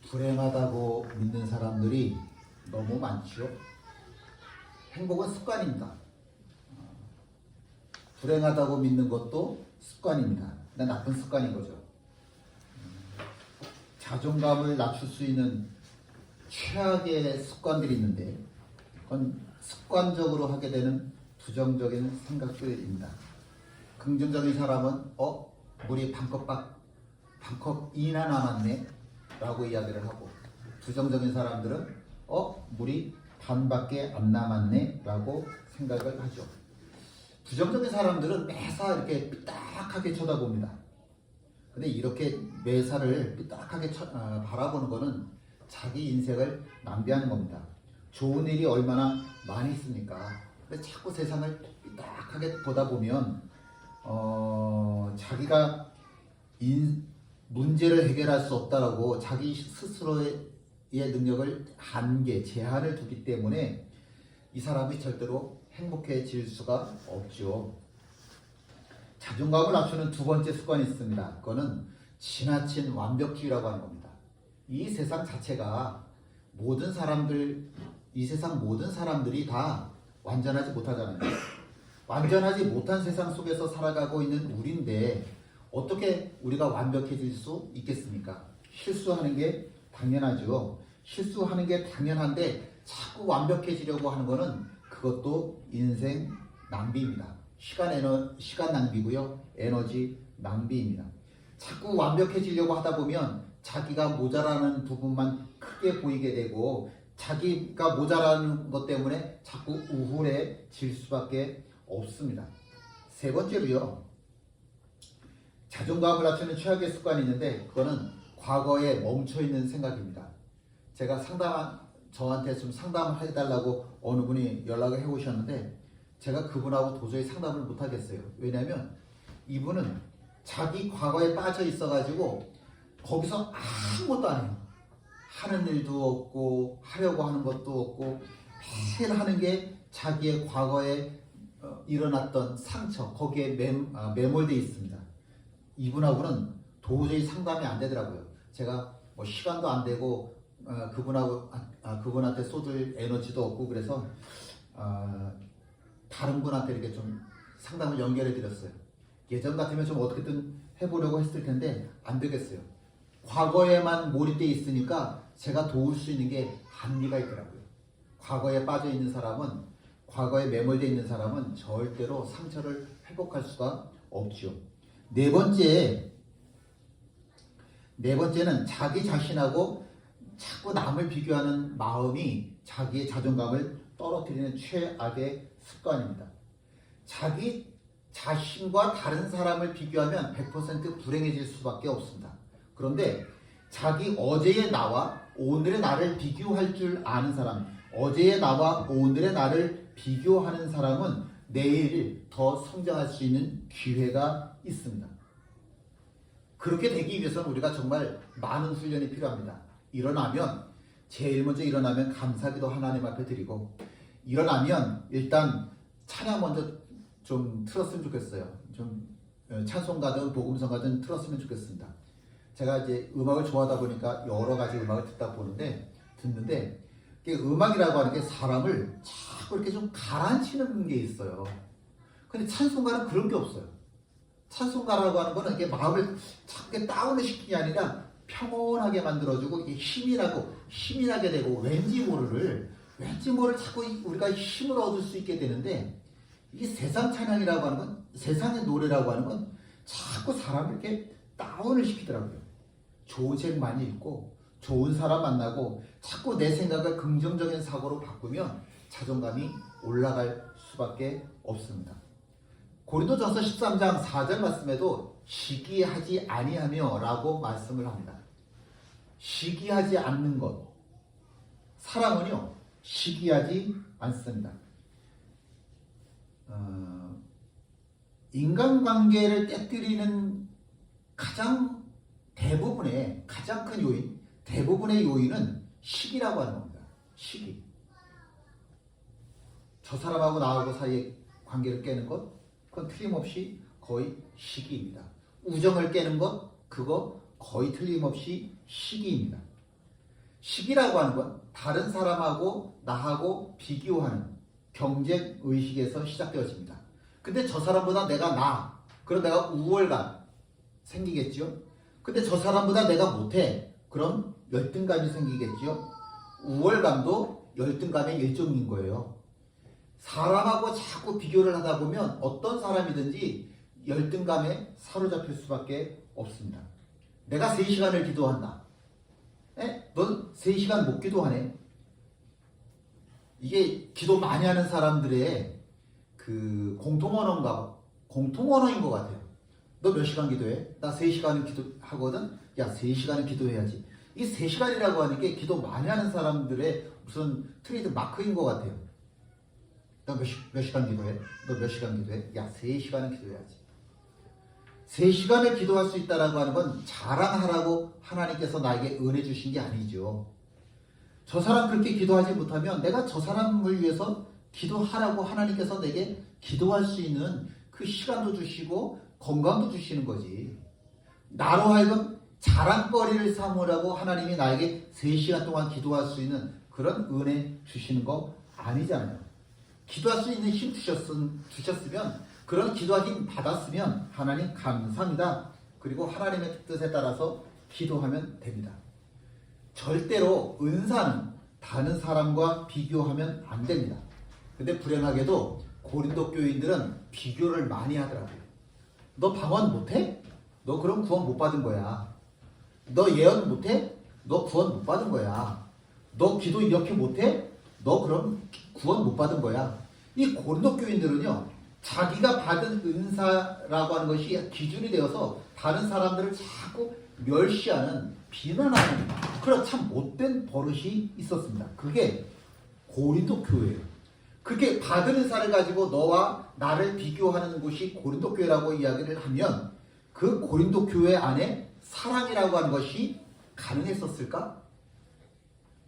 불행하다고 믿는 사람들이 너무 많지요. 행복은 습관입니다. 불행하다고 믿는 것도 습관입니다. 나쁜 습관인 거죠. 자존감을 낮출 수 있는 최악의 습관들이 있는데 그건 습관적으로 하게 되는 부정적인 생각들입니다. 긍정적인 사람은 물이 반컵이나 남았네 라고 이야기를 하고, 부정적인 사람들은 물이 반밖에 안 남았네 라고 생각을 하죠. 부정적인 사람들은 매사 이렇게 삐딱하게 쳐다봅니다. 근데 이렇게 매사를 삐딱하게 바라보는 거는 자기 인생을 낭비하는 겁니다. 좋은 일이 얼마나 많이 있습니까? 근데 자꾸 세상을 삐딱하게 보다 보면 자기가 문제를 해결할 수 없다라고 자기 스스로의 능력을 제한을 두기 때문에 이 사람이 절대로 행복해질 수가 없죠. 자존감을 낮추는 두 번째 습관이 있습니다. 그거는 지나친 완벽주의라고 하는 겁니다. 이 세상 자체가 이 세상 모든 사람들이 다 완전하지 못하잖아요. 완전하지 못한 세상 속에서 살아가고 있는 우리인데 어떻게 우리가 완벽해질 수 있겠습니까? 실수하는 게 당연하죠. 실수하는 게 당연한데 자꾸 완벽해지려고 하는 거는 그것도 인생 낭비입니다. 시간 낭비고요. 에너지 낭비입니다. 자꾸 완벽해지려고 하다 보면 자기가 모자라는 부분만 크게 보이게 되고 자기가 모자라는 것 때문에 자꾸 우울해질 수밖에 없습니다. 세 번째로요. 자존감을 낮추는 최악의 습관이 있는데 그거는 과거에 멈춰있는 생각입니다. 제가 저한테 좀 상담을 해달라고 어느 분이 연락을 해오셨는데 제가 그분하고 도저히 상담을 못하겠어요. 왜냐하면 이분은 자기 과거에 빠져 있어가지고 거기서 아무것도 안 해요. 하는 일도 없고 하려고 하는 것도 없고 매일 하는 게 자기의 과거에 일어났던 상처, 거기에 매몰되어 있습니다. 이분하고는 도저히 상담이 안 되더라고요. 제가 시간도 안 되고 그분한테 쏟을 에너지도 없고 그래서 다른 분한테 이렇게 좀 상담을 연결해 드렸어요. 예전 같으면 좀 어떻게든 해보려고 했을 텐데 안 되겠어요. 과거에만 몰입돼 있으니까 제가 도울 수 있는 게 한계가 있더라고요. 과거에 빠져 있는 사람은, 과거에 매몰되어 있는 사람은 절대로 상처를 회복할 수가 없죠. 네 번째는 자기 자신하고 자꾸 남을 비교하는 마음이 자기의 자존감을 떨어뜨리는 최악의 습관입니다. 자기 자신과 다른 사람을 비교하면 100% 불행해질 수밖에 없습니다. 그런데 자기 어제의 나와 오늘의 나를 비교할 줄 아는 사람, 어제의 나와 오늘의 나를 비교하는 사람은 내일 더 성장할 수 있는 기회가 있습니다. 그렇게 되기 위해서는 우리가 정말 많은 훈련이 필요합니다. 제일 먼저 일어나면 감사기도 하나님 앞에 드리고, 일어나면 일단 찬양 먼저 좀 틀었으면 좋겠어요. 좀 찬송가든 복음성가든 틀었으면 좋겠습니다. 제가 이제 음악을 좋아하다 보니까 여러 가지 음악을 듣는데 음악이라고 하는 게 사람을 자꾸 이렇게 좀 가라앉히는 게 있어요. 근데 찬송가는 그런 게 없어요. 찬송가라고 하는 거는 이게 마음을 자꾸 다운을 시키는 게 아니라 평온하게 만들어주고 이게 힘이 나게 되고 왠지 모를 자꾸 우리가 힘을 얻을 수 있게 되는데, 이게 세상 찬양이라고 하는 건, 세상의 노래라고 하는 건 자꾸 사람을 이렇게 다운을 시키더라고요. 좋은 책 많이 읽고 좋은 사람 만나고 자꾸 내 생각을 긍정적인 사고로 바꾸면 자존감이 올라갈 수밖에 없습니다. 고린도전서 13장 4절 말씀에도 시기하지 아니하며 라고 말씀을 합니다. 시기하지 않는 것. 사람은요, 시기하지 않습니다. 인간관계를 깨뜨리는 가장 큰 요인, 대부분의 요인은 시기라고 하는 겁니다. 시기. 저 사람하고 나하고 사이의 관계를 깨는 것, 그건 틀림없이 거의 시기입니다. 우정을 깨는 것, 그거 거의 틀림없이 시기입니다. 시기라고 하는 건 다른 사람하고 나하고 비교하는 경쟁 의식에서 시작되어집니다. 근데 저 사람보다 내가 나아. 그럼 내가 우월감 생기겠죠. 근데 저 사람보다 내가 못해. 그럼 열등감이 생기겠죠. 우월감도 열등감의 일종인 거예요. 사람하고 자꾸 비교를 하다 보면 어떤 사람이든지 열등감에 사로잡힐 수밖에 없습니다. 내가 3시간을 기도한다. 넌 3시간 못 기도하네. 이게 기도 많이 하는 사람들의 그 공통언어인 것 같아요. 너 몇 시간 기도해? 나 3시간은 기도하거든? 야, 3시간은 기도해야지. 이 3시간이라고 하는 게 기도 많이 하는 사람들의 무슨 트레이드 마크인 것 같아요. 너 몇 시간 기도해? 너 몇 시간 기도해? 야, 3시간은 기도해야지. 3시간을 기도할 수 있다라고 하는 건 자랑하라고 하나님께서 나에게 은혜 주신 게 아니죠. 저 사람 그렇게 기도하지 못하면 내가 저 사람을 위해서 기도하라고 하나님께서 내게 기도할 수 있는 그 시간도 주시고 건강도 주시는 거지. 나로 하여금 자랑거리를 삼으라고 하나님이 나에게 3시간 동안 기도할 수 있는 그런 은혜 주시는 거 아니잖아요. 기도할 수 있는 힘 주셨으면, 그런 기도할 힘 받았으면 하나님 감사합니다. 그리고 하나님의 뜻에 따라서 기도하면 됩니다. 절대로 은사는 다른 사람과 비교하면 안 됩니다. 근데 불행하게도 고린도 교인들은 비교를 많이 하더라고요. 너 방언 못해? 너 그럼 구원 못 받은 거야. 너 예언 못해? 너 구원 못 받은 거야. 너 기도 이렇게 못해? 너 그럼 구원 못 받은 거야. 이 고린도 교인들은요, 자기가 받은 은사라고 하는 것이 기준이 되어서 다른 사람들을 자꾸 멸시하는, 비난하는 그런 참 못된 버릇이 있었습니다. 그게 고린도 교회예요. 그렇게 받은 은사를 가지고 너와 나를 비교하는 곳이 고린도 교회라고 이야기를 하면 그 고린도 교회 안에 사랑이라고 하는 것이 가능했었을까?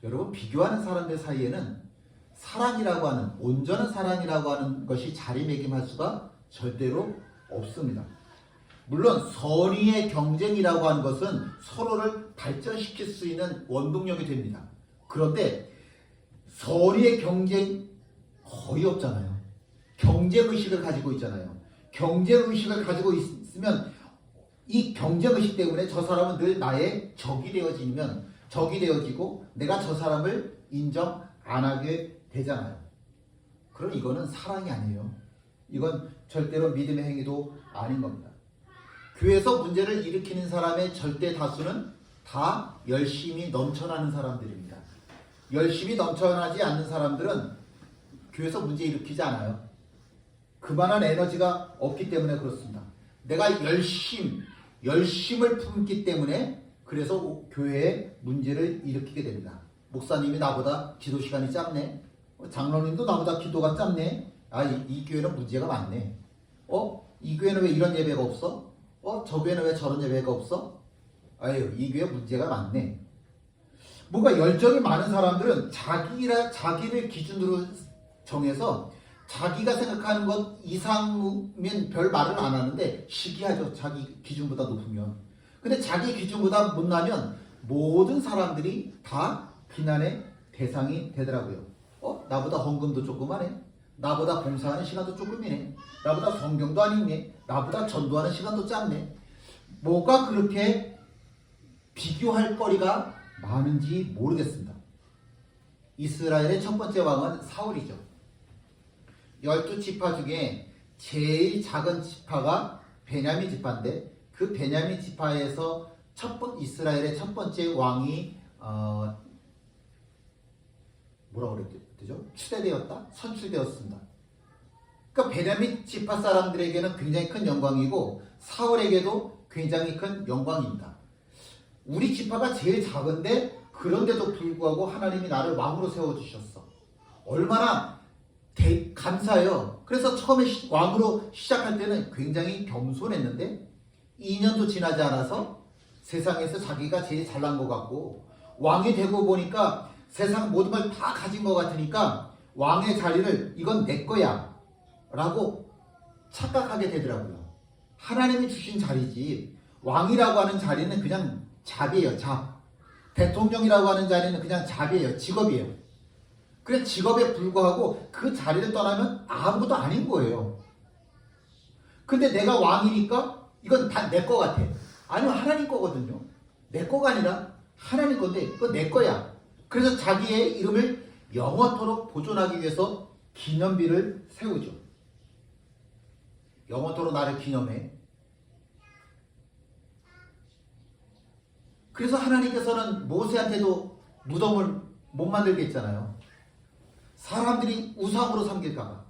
여러분, 비교하는 사람들 사이에는 사랑이라고 하는, 온전한 사랑이라고 하는 것이 자리매김할 수가 절대로 없습니다. 물론 선의의 경쟁이라고 하는 것은 서로를 발전시킬 수 있는 원동력이 됩니다. 그런데 선의의 경쟁 거의 없잖아요. 경쟁의식을 가지고 있잖아요. 경쟁의식을 가지고 있으면 이 경쟁의식 때문에 저 사람은 늘 나의 적이 되어지고 내가 저 사람을 인정 안 하게 되잖아요. 그럼 이거는 사랑이 아니에요. 이건 절대로 믿음의 행위도 아닌 겁니다. 교회에서 문제를 일으키는 사람의 절대 다수는 다 열심히 넘쳐나는 사람들입니다. 열심히 넘쳐나지 않는 사람들은 교회에서 문제 일으키지 않아요. 그만한 에너지가 없기 때문에 그렇습니다. 내가 열심을 품기 때문에 그래서 교회에 문제를 일으키게 됩니다. 목사님이 나보다 기도 시간이 짧네. 장로님도 나보다 기도가 짧네. 이 교회는 문제가 많네. 이 교회는 왜 이런 예배가 없어? 저 교회는 왜 저런 예배가 없어? 이 교회 문제가 많네. 뭔가 열정이 많은 사람들은 자기를 기준으로 정해서 자기가 생각하는 것 이상이면 별 말을 안 하는데 시기하죠. 자기 기준보다 높으면. 근데 자기 기준보다 못나면 모든 사람들이 다 비난의 대상이 되더라고요. 나보다 헌금도 조금 하네. 나보다 봉사하는 시간도 조금이네. 나보다 성경도 안 읽네. 나보다 전도하는 시간도 짧네. 뭐가 그렇게 비교할 거리가 많은지 모르겠습니다. 이스라엘의 첫 번째 왕은 사울이죠. 12지파 중에 제일 작은 지파가 베냐민 지파인데 그 베냐민 지파에서 이스라엘의 첫 번째 왕이 뭐라고 그랬죠? 추대되었다? 선출되었습니다. 그러니까 베냐민 지파 사람들에게는 굉장히 큰 영광이고 사울에게도 굉장히 큰 영광입니다. 우리 지파가 제일 작은데 그런데도 불구하고 하나님이 나를 왕으로 세워주셨어. 얼마나 감사해요. 그래서 처음에 왕으로 시작할 때는 굉장히 겸손했는데 2년도 지나지 않아서 세상에서 자기가 제일 잘난 것 같고 왕이 되고 보니까 세상 모든 걸 다 가진 것 같으니까 왕의 자리를 이건 내 거야 라고 착각하게 되더라고요. 하나님이 주신 자리지 왕이라고 하는 자리는 그냥 잡이에요. 잡. 대통령이라고 하는 자리는 그냥 자리예요. 직업이에요. 그래 직업에 불과하고 그 자리를 떠나면 아무것도 아닌 거예요. 근데 내가 왕이니까 이건 다 내 거 같아. 아니면 하나님 거거든요. 내 거가 아니라 하나님 건데 그건 내 거야. 그래서 자기의 이름을 영원토록 보존하기 위해서 기념비를 세우죠. 영원토록 나를 기념해. 그래서 하나님께서는 모세한테도 무덤을 못 만들게 했잖아요. 사람들이 우상으로 삼길까봐,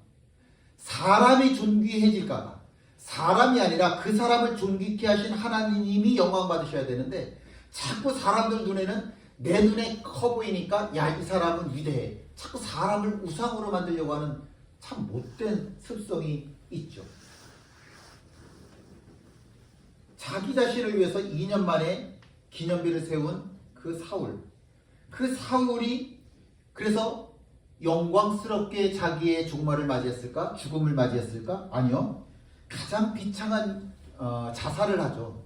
사람이 존귀해질까봐, 사람이 아니라 그 사람을 존귀케 하신 하나님이 영광 받으셔야 되는데 자꾸 사람들 눈에는 내 눈에 커 보이니까 야, 이 사람은 위대해. 자꾸 사람을 우상으로 만들려고 하는 참 못된 습성이 있죠. 자기 자신을 위해서 2년 만에 기념비를 세운 그 사울. 그 사울이 그래서 영광스럽게 자기의 종말을 맞이했을까? 죽음을 맞이했을까? 아니요. 가장 비참한 자살을 하죠.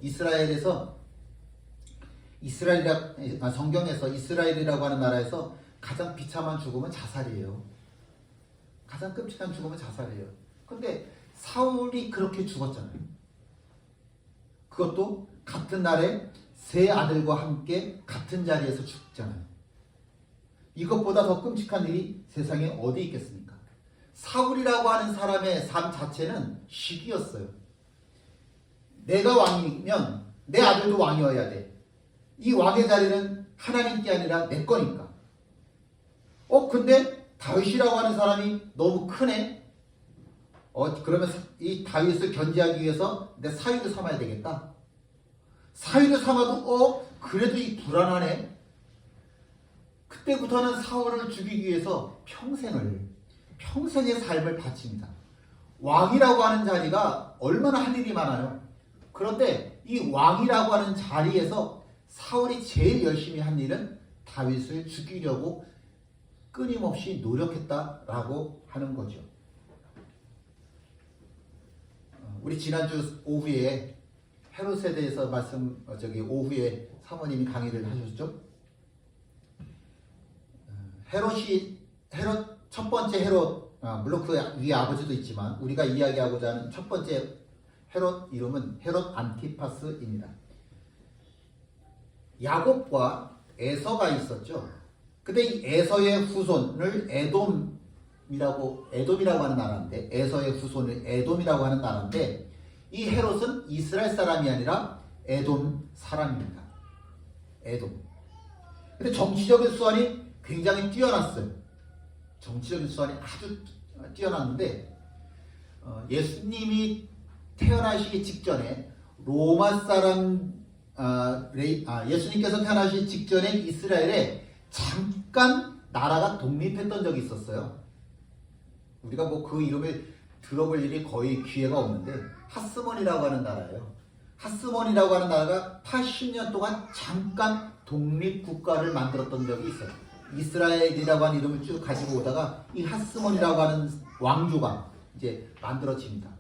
성경에서 이스라엘이라고 하는 나라에서 가장 비참한 죽음은 자살이에요. 가장 끔찍한 죽음은 자살이에요. 근데 사울이 그렇게 죽었잖아요. 그것도 같은 날에 세 아들과 함께 같은 자리에서 죽잖아요. 이것보다 더 끔찍한 일이 세상에 어디 있겠습니까? 사울이라고 하는 사람의 삶 자체는 시기였어요. 내가 왕이면 내 아들도 왕이어야 돼. 이 왕의 자리는 하나님께 아니라 내 거니까. 근데 다윗이라고 하는 사람이 너무 크네? 그러면 이 다윗을 견제하기 위해서 내 사위를 삼아야 되겠다. 사위를 삼아도 그래도 이 불안하네. 그때부터는 사울을 죽이기 위해서 평생의 삶을 바칩니다. 왕이라고 하는 자리가 얼마나 할 일이 많아요. 그런데 이 왕이라고 하는 자리에서 사울이 제일 열심히 한 일은 다윗을 죽이려고 끊임없이 노력했다라고 하는 거죠. 우리 지난주 오후에 헤롯에 대해서 오후에 사모님이 강의를 하셨죠? 헤롯 첫 번째 헤롯, 물론 그 위에 아버지도 있지만 우리가 이야기하고자 하는 첫 번째 헤롯 이름은 헤롯 안티파스입니다. 야곱과 에서가 있었죠. 근데 이 에서의 후손을 에돔이라고 하는 나라인데, 에서의 후손을 에돔이라고 하는 나라인데, 이 헤롯은 이스라엘 사람이 아니라 에돔 사람입니다. 에돔. 근데 정치적인 수완이 굉장히 뛰어났어요. 정치적인 수완이 아주 뛰어났는데, 예수님이 태어나시기 직전에 예수님께서 태어나시기 직전에 이스라엘에 잠깐 나라가 독립했던 적이 있었어요. 우리가 그 이름을 들어볼 일이 거의 기회가 없는데 하스몬이라고 하는 나라예요. 하스몬이라고 하는 나라가 80년 동안 잠깐 독립국가를 만들었던 적이 있어요. 이스라엘이라고 하는 이름을 쭉 가지고 오다가 이 하스몬이라고 하는 왕조가 이제 만들어집니다.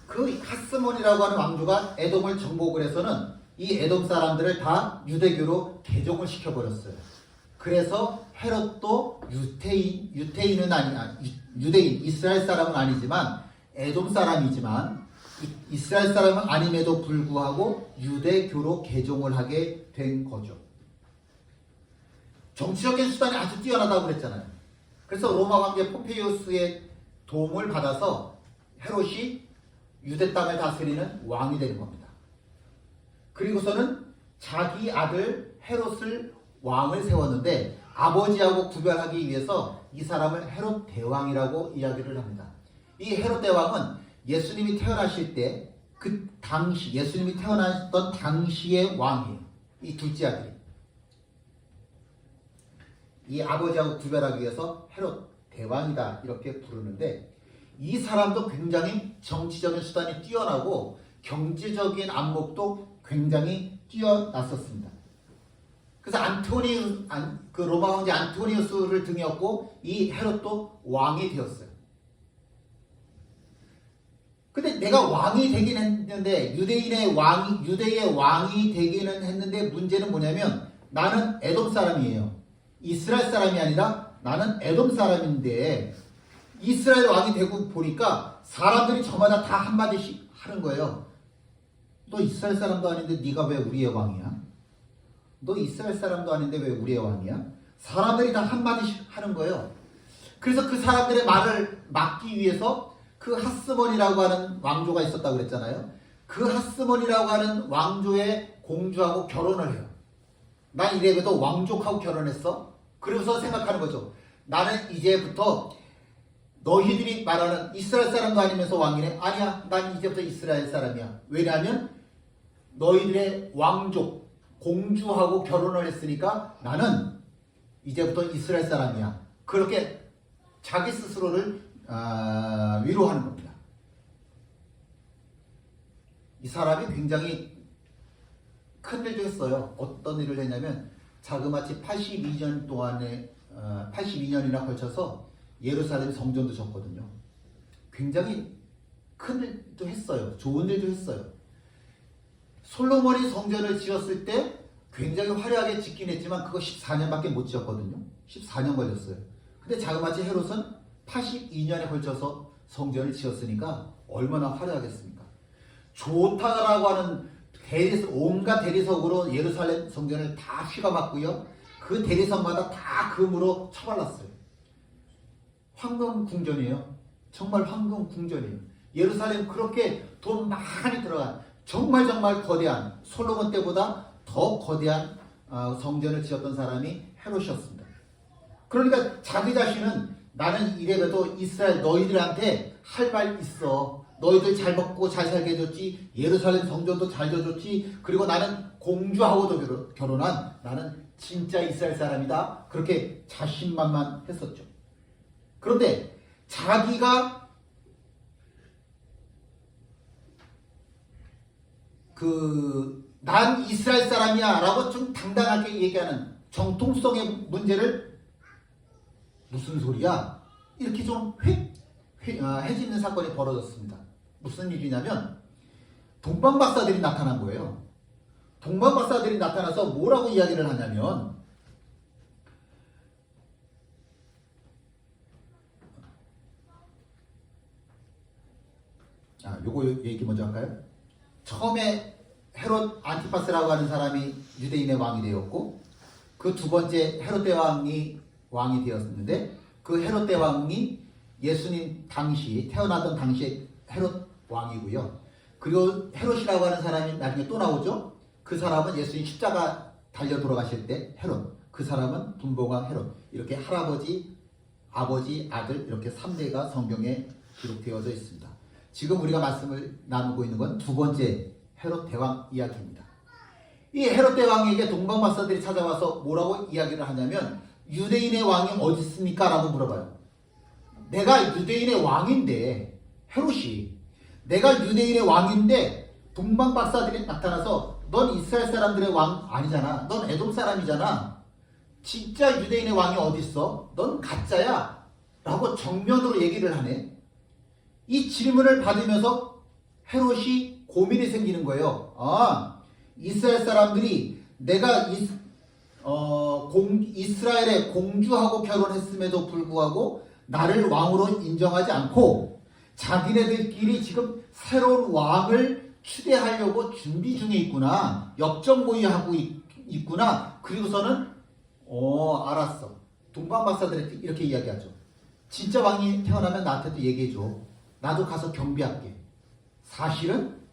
그 하스몬이라고 하는 왕조가 에돔을 정복을 해서는 이 에돔 사람들을 다 유대교로 개종을 시켜버렸어요. 그래서 헤롯도 유대인, 이스라엘 사람은 아니지만 에돔 사람이지만 이스라엘 사람은 아님에도 불구하고 유대교로 개종을 하게 된 거죠. 정치적인 수단이 아주 뛰어나다고 그랬잖아요. 그래서 로마 황제 폼페이우스의 도움을 받아서 헤롯이 유대 땅을 다스리는 왕이 되는 겁니다. 그리고서는 자기 아들 헤롯을 왕을 세웠는데 아버지하고 구별하기 위해서 이 사람을 헤롯 대왕이라고 이야기를 합니다. 이 헤롯 대왕은 예수님이 태어나실 때 그 당시 예수님이 태어났던 당시의 왕이에요. 이 둘째 아들이. 이 아버지하고 구별하기 위해서 헤롯 대왕이다 이렇게 부르는데 이 사람도 굉장히 정치적인 수단이 뛰어나고 경제적인 안목도 굉장히 뛰어났었습니다. 그래서 로마 황제 안토니우스를 등에 업고 이 헤롯도 왕이 되었어요. 근데 내가 왕이 되긴 했는데 유대의 왕이 되기는 했는데 문제는 뭐냐면 나는 에돔 사람이에요. 이스라엘 사람이 아니라 나는 에돔 사람인데 이스라엘 왕이 되고 보니까 사람들이 저마다 다 한마디씩 하는 거예요. 너 이스라엘 사람도 아닌데 네가 왜 우리의 왕이야? 너 이스라엘 사람도 아닌데 왜 우리의 왕이야? 사람들이 다 한마디씩 하는 거예요. 그래서 그 사람들의 말을 막기 위해서 그 하스몬이라고 하는 왕조가 있었다고 그랬잖아요. 그 하스몬이라고 하는 왕조의 공주하고 결혼을 해요. 난 이래봬도 왕족하고 결혼했어? 그러면서 생각하는 거죠. 나는 이제부터 너희들이 말하는 이스라엘 사람도 아니면서 왕이네? 아니야. 난 이제부터 이스라엘 사람이야. 왜냐하면 너희들의 왕족, 공주하고 결혼을 했으니까 나는 이제부터 이스라엘 사람이야. 그렇게 자기 스스로를 위로하는 겁니다. 이 사람이 굉장히 큰 일도 했어요. 어떤 일을 했냐면 자그마치 82년 동안에 82년이나 걸쳐서 예루살렘 성전도 졌거든요. 굉장히 큰 일도 했어요. 좋은 일도 했어요. 솔로몬이 성전을 지었을 때 굉장히 화려하게 짓긴 했지만 그거 14년밖에 못 지었거든요. 14년 걸렸어요. 근데 자그마치 헤롯은 82년에 걸쳐서 성전을 지었으니까 얼마나 화려하겠습니까? 좋다라고 하는 온갖 대리석으로 예루살렘 성전을 다 휘가봤고요. 그 대리석마다 다 금으로 쳐발랐어요. 황금 궁전이에요. 정말 황금 궁전이에요. 예루살렘 그렇게 돈 많이 들어간 정말 거대한 솔로몬 때보다 더 거대한 성전을 지었던 사람이 헤롯이었습니다. 그러니까 자기 자신은 나는 이래봬도 이스라엘 너희들한테 할 말 있어. 너희들 잘 먹고 잘 살게 해줬지. 예루살렘 성전도 잘 져줬지. 그리고 나는 공주하고도 결혼한 나는 진짜 이스라엘 사람이다. 그렇게 자신만만했었죠. 그런데 자기가 난 이스라엘 사람이야 라고 좀 당당하게 얘기하는 정통성의 문제를 무슨 소리야? 이렇게 좀 해지는 사건이 벌어졌습니다. 무슨 일이냐면 동방박사들이 나타난 거예요. 동방박사들이 나타나서 뭐라고 이야기를 하냐면 요거 얘기 먼저 할까요? 처음에 헤롯 안티파스라고 하는 사람이 유대인의 왕이 되었고 그 두 번째 헤롯 대왕이 왕이 되었는데 그 헤롯 대왕이 예수님 태어나던 당시에 헤롯 왕이고요. 그리고 헤롯이라고 하는 사람이 나중에 또 나오죠. 그 사람은 예수님 십자가 달려 돌아가실 때 헤롯, 그 사람은 분봉왕 헤롯. 이렇게 할아버지, 아버지, 아들 이렇게 3대가 성경에 기록되어져 있습니다. 지금 우리가 말씀을 나누고 있는 건 두 번째 헤롯 대왕 이야기입니다. 이 헤롯 대왕에게 동방박사들이 찾아와서 뭐라고 이야기를 하냐면 유대인의 왕이 어디 있습니까? 라고 물어봐요. 내가 유대인의 왕인데 헤롯이 내가 유대인의 왕인데 동방박사들이 나타나서 넌 이스라엘 사람들의 왕 아니잖아. 넌 에돔 사람이잖아. 진짜 유대인의 왕이 어디 있어? 넌 가짜야. 라고 정면으로 얘기를 하네. 이 질문을 받으면서 헤롯이 고민이 생기는 거예요. 이스라엘 사람들이 내가 이스라엘의 공주하고 결혼했음에도 불구하고 나를 왕으로 인정하지 않고 자기네들끼리 지금 새로운 왕을 추대하려고 준비 중에 있구나. 역정모의하고 있구나. 그리고서는 알았어. 동방박사들한테 이렇게 이야기하죠. 진짜 왕이 태어나면 나한테도 얘기해줘. 나도 가서 경비할게. 사실은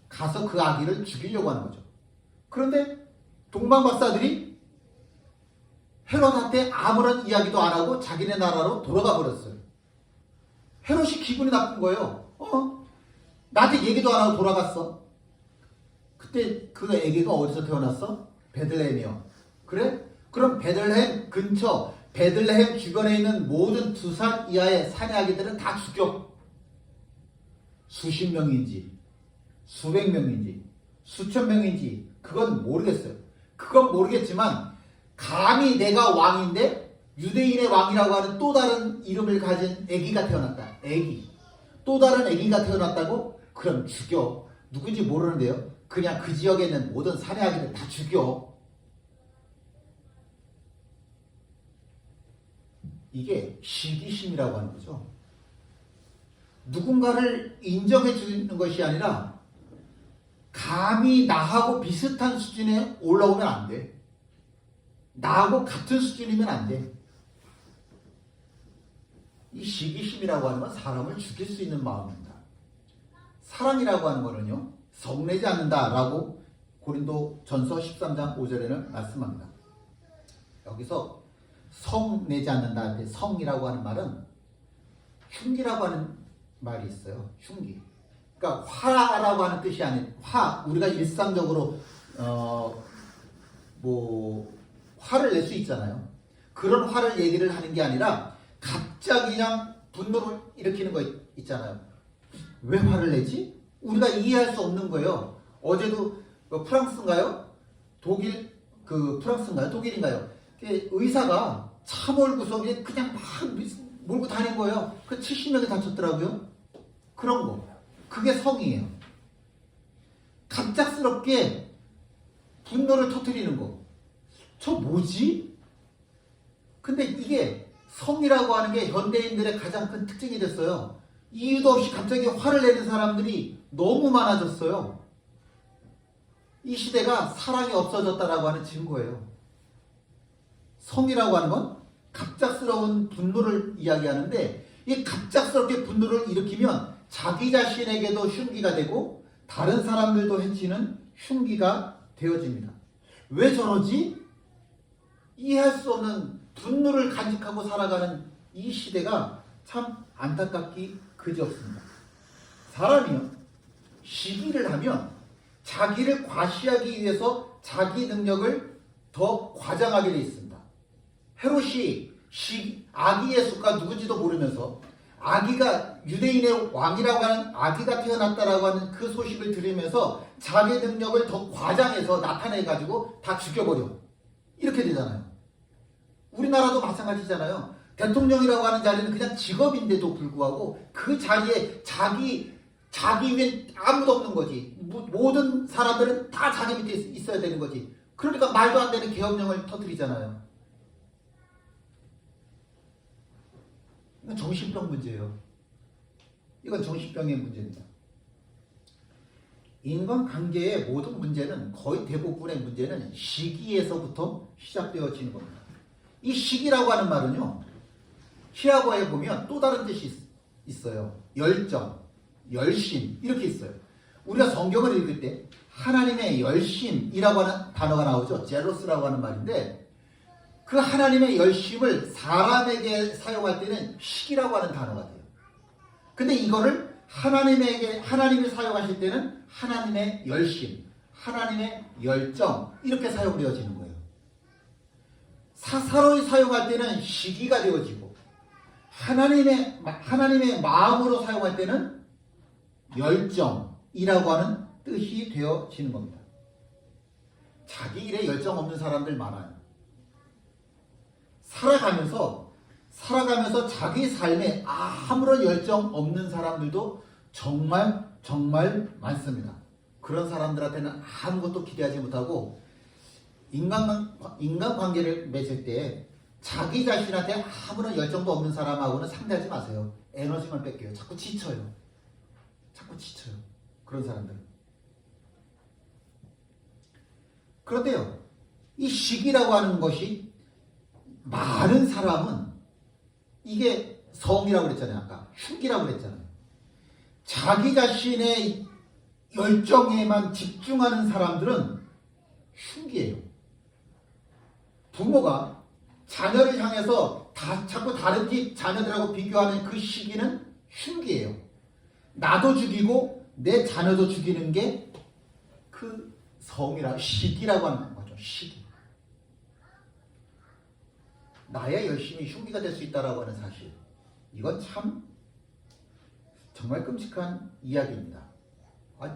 가서 그 아기를 죽이려고 하는 거죠. 그런데 동방박사들이 헤롯한테 아무런 이야기도 안 하고 자기네 나라로 돌아가 버렸어요. 헤롯이 기분이 나쁜 거예요. 나한테 얘기도 안 하고 돌아갔어. 그때 그 아기가 어디서 태어났어? 베들레헴이요. 그래? 그럼 베들레헴 근처, 베들레헴 주변에 있는 모든 2살 이하의 사내 아기들은 다 죽여. 수십 명인지 수백 명인지 수천 명인지 그건 모르겠어요. 그건 모르겠지만 감히 내가 왕인데 유대인의 왕이라고 하는 또 다른 이름을 가진 아기가 태어났다. 아기. 또 다른 아기가 태어났다고? 그럼 죽여. 누군지 모르는데요. 그냥 그 지역에 있는 모든 사내 아기들 다 죽여. 이게 시기심이라고 하는 거죠. 누군가를 인정해 주는 것이 아니라 감히 나하고 비슷한 수준에 올라오면 안 돼. 나하고 같은 수준이면 안 돼. 이 시기심이라고 하는 건 사람을 죽일 수 있는 마음입니다. 사랑이라고 하는 거는요, 성내지 않는다라고 고린도 전서 13장 5절에는 말씀합니다. 여기서 성내지 않는다 할 때 성이라고 하는 말은 흉기라고 하는 말이 있어요. 흉기. 그러니까 화라고 하는 뜻이 아닌 우리가 일상적으로 화를 낼 수 있잖아요. 그런 화를 얘기를 하는 게 아니라 갑자기 그냥 분노를 일으키는 거 있잖아요. 왜 화를 내지? 우리가 이해할 수 없는 거예요. 어제도 프랑스인가요? 프랑스인가요? 독일인가요? 의사가 차 몰고서 그냥 막 몰고 다닌 거예요. 그 70명이 다쳤더라고요. 그런 거. 그게 성이에요. 갑작스럽게 분노를 터뜨리는 거. 저 뭐지? 근데 이게 성이라고 하는 게 현대인들의 가장 큰 특징이 됐어요. 이유도 없이 갑자기 화를 내는 사람들이 너무 많아졌어요. 이 시대가 사랑이 없어졌다라고 하는 증거예요. 성이라고 하는 건 갑작스러운 분노를 이야기하는데, 이 갑작스럽게 분노를 일으키면 자기 자신에게도 흉기가 되고 다른 사람들도 해치는 흉기가 되어집니다. 왜 저러지? 이해할 수 없는 분노를 간직하고 살아가는 이 시대가 참 안타깝기 그지없습니다. 사람이요, 시기를 하면 자기를 과시하기 위해서 자기 능력을 더 과장하게 되어 있습니다. 헤롯이 아기 예수가 누군지도 모르면서 아기가 유대인의 왕이라고 하는 아기가 태어났다라고 하는 그 소식을 들으면서 자기 능력을 더 과장해서 나타내가지고 다 죽여버려. 이렇게 되잖아요. 우리나라도 마찬가지잖아요. 대통령이라고 하는 자리는 그냥 직업인데도 불구하고 그 자리에 자기 위엔 아무도 없는 거지. 모든 사람들은 다 자기 밑에 있어야 되는 거지. 그러니까 말도 안 되는 계엄령을 터뜨리잖아요. 이건 정신병 문제예요. 이건 정신병의 문제입니다. 인간관계의 모든 문제는, 거의 대부분의 문제는 시기에서부터 시작되어지는 겁니다. 이 시기라고 하는 말은요, 히브리어에 보면 또 다른 뜻이 있어요. 열정, 열심, 이렇게 있어요. 우리가 성경을 읽을 때 하나님의 열심이라고 하는 단어가 나오죠. 제로스라고 하는 말인데, 그 하나님의 열심을 사람에게 사용할 때는 시기라고 하는 단어가 돼요. 근데 이거를 하나님이 사용하실 때는 하나님의 열심, 하나님의 열정, 이렇게 사용되어지는 거예요. 사사로이 사용할 때는 시기가 되어지고, 하나님의 마음으로 사용할 때는 열정이라고 하는 뜻이 되어지는 겁니다. 자기 일에 열정 없는 사람들 많아요. 살아가면서 자기 삶에 아무런 열정 없는 사람들도 정말 많습니다. 그런 사람들한테는 아무것도 기대하지 못하고 인간관계를 맺을 때 자기 자신한테 아무런 열정도 없는 사람하고는 상대하지 마세요. 에너지만 뺏겨요. 자꾸 지쳐요. 그런 사람들은. 그런데요, 이 시기라고 하는 것이 많은 사람은, 이게 성이라고 그랬잖아요. 아까 흉기라고 그랬잖아요. 자기 자신의 열정에만 집중하는 사람들은 흉기예요. 부모가 자녀를 향해서 자꾸 다른 집 자녀들하고 비교하는 그 시기는 흉기예요. 나도 죽이고 내 자녀도 죽이는 게 그 시기라고 하는 거죠. 시기. 나의 열심이 흉기가 될 수 있다라고 하는 사실. 이건 정말 끔찍한 이야기입니다.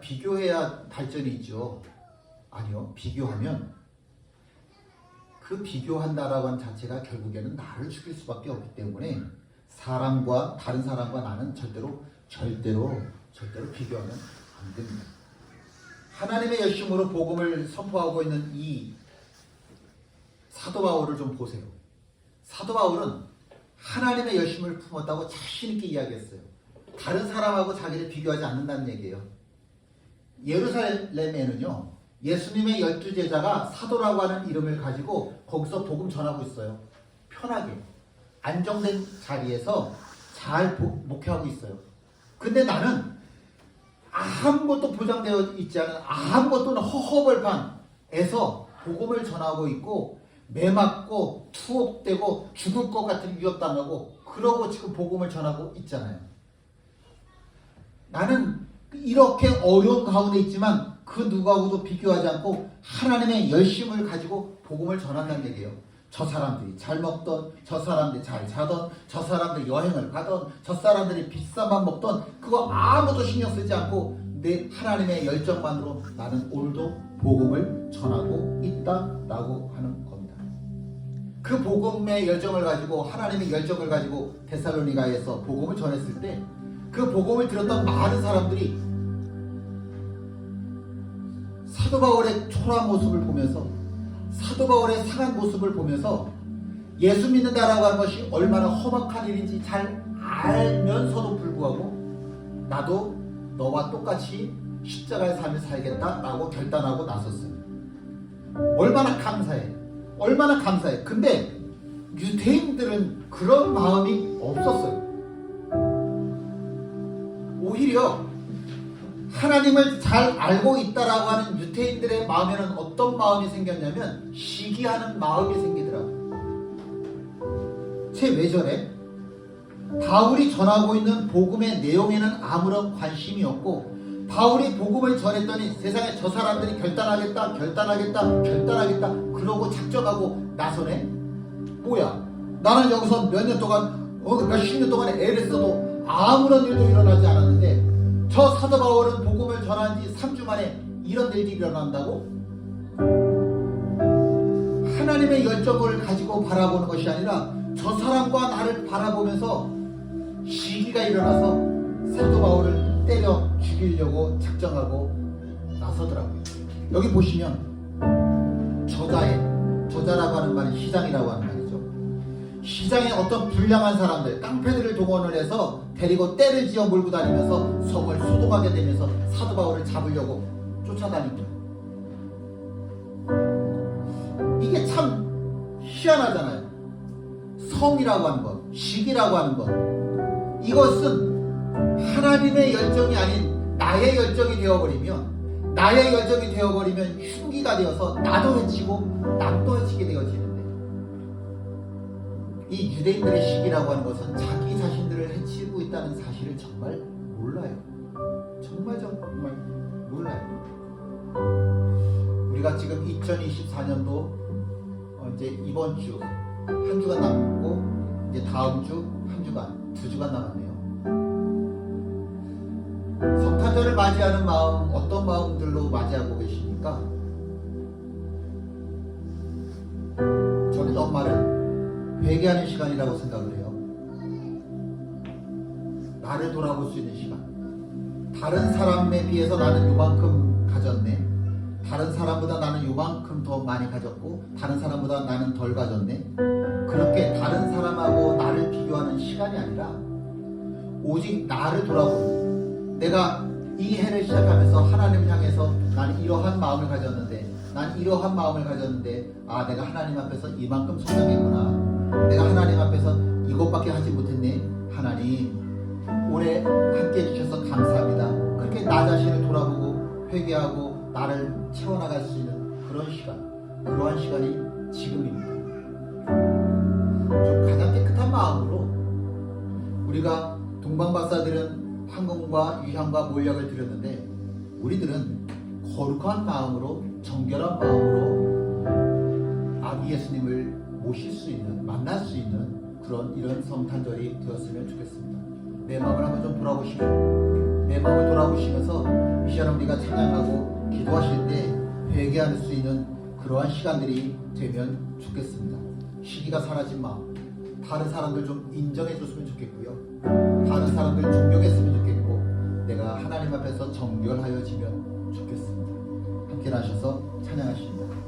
비교해야 발전이 있죠. 아니요. 비교하면 그 비교한다라고 하는 자체가 결국에는 나를 죽일 수밖에 없기 때문에 다른 사람과 나는 절대로 절대로 비교하면 안 됩니다. 하나님의 열심으로 복음을 선포하고 있는 이 사도 바울을 좀 보세요. 사도 바울은 하나님의 열심을 품었다고 자신 있게 이야기했어요. 다른 사람하고 자기를 비교하지 않는다는 얘기예요. 예루살렘에는요, 예수님의 12제자가 사도라고 하는 이름을 가지고 거기서 복음 전하고 있어요. 편하게 안정된 자리에서 잘 목회하고 있어요. 근데 나는 아무것도 보장되어 있지 않은 아무것도 허허벌판에서 복음을 전하고 있고 매맞고 투옥되고 죽을 것 같은 위협당하고 그러고 지금 복음을 전하고 있잖아요. 나는 이렇게 어려운 가운데 있지만 그 누구하고도 비교하지 않고 하나님의 열심을 가지고 복음을 전한다는 얘기예요. 저 사람들이 잘 먹던, 저 사람들이 잘 자던, 저 사람들이 여행을 가던, 저 사람들이 비싼 밥 먹던 그거 아무도 신경 쓰지 않고 내 하나님의 열정만으로 나는 오늘도 복음을 전하고 있다라고 하는 겁니다. 그 복음의 열정을 가지고 하나님의 열정을 가지고 데살로니가에서 복음을 전했을 때 그 복음을 들었던 많은 사람들이 사도 바울의 초라한 모습을 보면서 사도 바울의 상한 모습을 보면서 예수 믿는다라고 하는 것이 얼마나 험악한 일인지 잘 알면서도 불구하고 나도 너와 똑같이 십자가의 삶을 살겠다라고 결단하고 나섰어요. 얼마나 감사해. 얼마나 감사해. 근데 유대인들은 그런 마음이 없었어요. 오히려 하나님을 잘 알고 있다라고 하는 유대인들의 마음에는 어떤 마음이 생겼냐면 시기하는 마음이 생기더라고요. 쟤 왜 저래? 바울이 전하고 있는 복음의 내용에는 아무런 관심이 없고 바울이 복음을 전했더니 세상에 저 사람들이 결단하겠다 그러고 작정하고 나서네? 뭐야? 나는 여기서 몇 년 동안 몇십 년 동안에 애를 써도 아무런 일도 일어나지 않았는데 저 사도 바울은 복음을 전한 지 3주 만에 이런 일이 일어난다고? 하나님의 열정을 가지고 바라보는 것이 아니라 저 사람과 나를 바라보면서 시기가 일어나서 사도 바울을 때려 죽이려고 작정하고 나서더라고요. 여기 보시면 저자라고 하는 말이 시장이라고 하는 말이죠. 시장에 어떤 불량한 사람들, 깡패들을 동원을 해서 데리고 떼를 지어 몰고 다니면서 성을 소동하게 되면서 사도 바울을 잡으려고 쫓아다닌 거예요. 이게 참 희한하잖아요. 성이라고 하는 것, 시기라고 하는 것, 이것은 하나님의 열정이 아닌 나의 열정이 되어버리면 흉기가 되어서 나도 해치고 남도 해치게 되어지는데 이 유대인들의 시기라고 하는 것은 자기 자신들을 해치고 있다는 사실을 정말 몰라요. 정말 몰라요. 우리가 지금 2024년도 이제 이번 주 한 주간 남았고 이제 다음 주 한 주간, 2주간 남았네요. 성탄절을 맞이하는 마음, 어떤 마음들로 맞이하고 계십니까? 저는 연말은 회개하는 시간이라고 생각을 해요. 나를 돌아볼 수 있는 시간. 다른 사람에 비해서 나는 요만큼 가졌네. 다른 사람보다 나는 요만큼 더 많이 가졌고 다른 사람보다 나는 덜 가졌네. 그렇게 다른 사람하고 나를 비교하는 시간이 아니라 오직 나를 돌아보는, 내가 이 해를 시작하면서 하나님을 향해서 나는 이러한 마음을 가졌는데 아, 내가 하나님 앞에서 이만큼 성장했구나. 내가 하나님 앞에서 이것밖에 하지 못했네. 하나님 올해 함께 해주셔서 감사합니다. 그렇게 나 자신을 돌아보고 회개하고 나를 채워나갈 수 있는 그런 시간, 그러한 시간이 지금입니다. 좀 가장 깨끗한 마음으로 우리가 동방박사들은 황금과 유향과 몰약을 드렸는데 우리들은 거룩한 마음으로, 정결한 마음으로 아기 예수님을 모실 수 있는, 만날 수 있는 이런 성탄절이 되었으면 좋겠습니다. 내 마음을 한번 좀 돌아보시고, 내 마음을 돌아보시면서 이 시간 우리가 찬양하고 기도하실 때 회개할 수 있는 그러한 시간들이 되면 좋겠습니다. 시기가 사라진 마음, 다른 사람들 좀 인정해 줬으면 좋겠고요. 다른 사람들 존경했으면 좋겠고, 내가 하나님 앞에서 정결하여지면 좋겠습니다. 함께 하셔서 찬양하십니다.